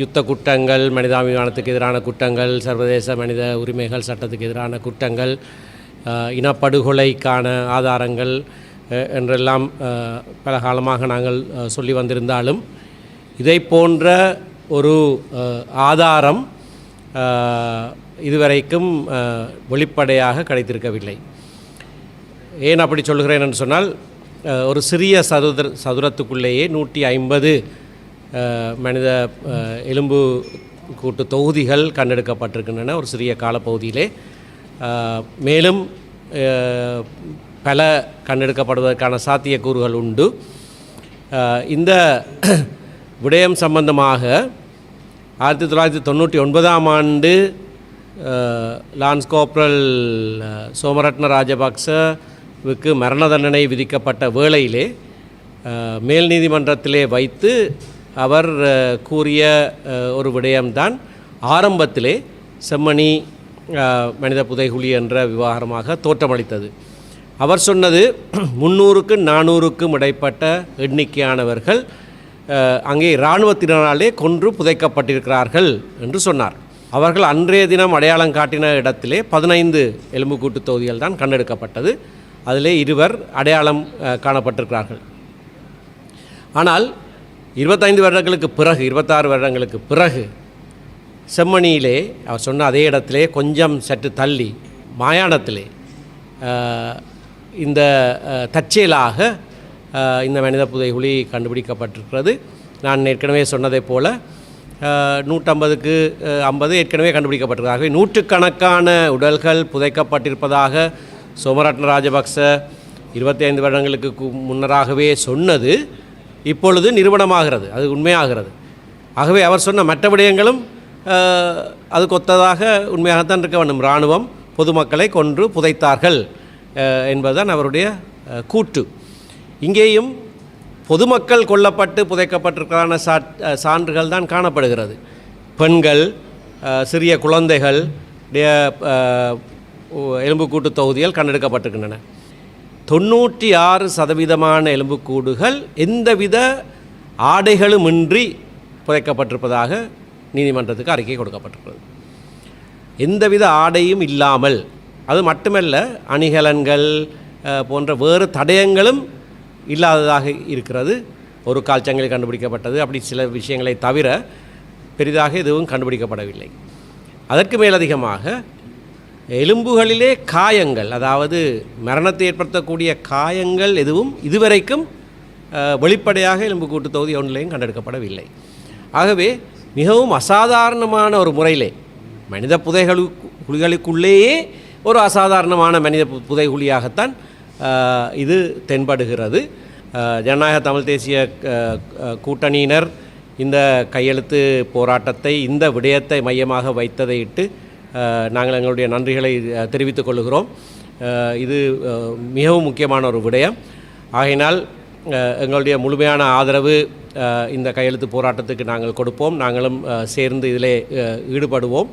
யுத்த குற்றங்கள், மனிதாபிமானத்துக்கு எதிரான குற்றங்கள், சர்வதேச மனித உரிமைகள் சட்டத்துக்கு எதிரான குற்றங்கள், இனப்படுகொலைக்கான ஆதாரங்கள் என்றெல்லாம் பல காலமாக நாங்கள் சொல்லி வந்திருந்தாலும் இதை போன்ற ஒரு ஆதாரம் இதுவரைக்கும் வெளிப்படையாக கிடைத்திருக்கவில்லை. ஏன் அப்படி சொல்கிறேன் என்று சொன்னால், ஒரு சிறிய சதுரத்துக்குள்ளேயே 150 மனித எலும்பு கூட்டு தொகுதிகள் கண்டெடுக்கப்பட்டிருக்கின்றன ஒரு சிறிய காலப்பகுதியிலே. மேலும் பல கண்டெடுக்கப்படுவதற்கான சாத்தியக்கூறுகள் உண்டு. இந்த விடயம் சம்பந்தமாக 1999ஆம் ஆண்டு லான்ஸ் கோப்ரல் சோமரட்ன ராஜபக்சவுக்கு மரண தண்டனை விதிக்கப்பட்ட வேளையிலே மேல் நீதிமன்றத்திலே வைத்து அவர் கூறிய ஒரு விடயம்தான் ஆரம்பத்திலே செம்மணி மனித புதைகுழி என்ற விவகாரமாக தோற்றமளித்தது. அவர் சொன்னது 300க்கும் 400க்கும் இடைப்பட்ட எண்ணிக்கையானவர்கள் அங்கே இராணுவத்தினராலே கொன்று புதைக்கப்பட்டிருக்கிறார்கள் என்று சொன்னார். அவர்கள் அன்றைய தினம் அடையாளம் காட்டின இடத்திலே 15 எலும்புக்கூட்டு தொகுதிகள் தான் கண்டெடுக்கப்பட்டது. அதிலே 2 அடையாளம் காணப்பட்டிருக்கிறார்கள். ஆனால் 25 வருடங்களுக்கு பிறகு 26 வருடங்களுக்கு பிறகு செம்மணியிலே அவர் சொன்ன அதே இடத்திலே கொஞ்சம் சற்று தள்ளி மாயாணத்திலே இந்த தற்செயலாக இந்த மனித புதைகுழி கண்டுபிடிக்கப்பட்டிருக்கிறது. நான் ஏற்கனவே சொன்னதைப் போல 150க்கு 50 ஏற்கனவே கண்டுபிடிக்கப்பட்டிருக்கிறார்கள். நூற்றுக்கணக்கான உடல்கள் புதைக்கப்பட்டிருப்பதாக சோமரட்ன ராஜபக்ச 25 வருடங்களுக்கு முன்னராகவே சொன்னது இப்பொழுது நிரூபணமாகிறது, அது உண்மையாகிறது. ஆகவே அவர் சொன்ன மற்ற விடயங்களும் அதுக்கு ஒத்ததாக உண்மையாகத்தான் இருக்க வேண்டும். இராணுவம் பொதுமக்களை கொன்று புதைத்தார்கள் என்பதுதான் அவருடைய கூற்று. இங்கேயும் பொதுமக்கள் கொல்லப்பட்டு புதைக்கப்பட்டிருக்கிறான சான்றுகள் தான் காணப்படுகிறது. பெண்கள், சிறிய குழந்தைகள் எலும்புக்கூட்டு தொகுதிகள் கண்டெடுக்கப்பட்டிருக்கின்றன. 96% எலும்புக்கூடுகள் எந்தவித ஆடைகளுமின்றி புதைக்கப்பட்டிருப்பதாக நீதிமன்றத்துக்கு அறிக்கை கொடுக்கப்பட்டிருக்கிறது. எந்தவித ஆடையும் இல்லாமல், அது மட்டுமல்ல அணிகலன்கள் போன்ற வேறு தடயங்களும் இல்லாததாக இருக்கிறது. ஒரு கால்ச்சங்கில் கண்டுபிடிக்கப்பட்டது, அப்படி சில விஷயங்களை தவிர பெரிதாக எதுவும் கண்டுபிடிக்கப்படவில்லை. அதற்கு மேலதிகமாக எலும்புகளிலே காயங்கள், அதாவது மரணத்தை ஏற்படுத்தக்கூடிய காயங்கள் எதுவும் இதுவரைக்கும் வெளிப்படையாக எலும்புக்கூட்டு தொகுதி ஒன்றிலையும் கண்டெடுக்கப்படவில்லை. ஆகவே மிகவும் அசாதாரணமான ஒரு முறையிலே மனித புதைகுழிகளுக்குள்ளேயே ஒரு அசாதாரணமான மனித புதைகுழியாகத்தான் இது தென்படுகிறது. ஜனநாயக தமிழ் தேசிய கூட்டணியினர் இந்த கையெழுத்து போராட்டத்தை, இந்த விடயத்தை மையமாக வைத்ததையிட்டு நாங்கள் எங்களுடைய நன்றிகளை தெரிவித்துக் கொள்கிறோம். இது மிகவும் முக்கியமான ஒரு விடயம். ஆகையினால் எங்களுடைய முழுமையான ஆதரவு இந்த கையெழுத்து போராட்டத்துக்கு நாங்கள் கொடுப்போம். நாங்களும் சேர்ந்து இதிலே ஈடுபடுவோம்.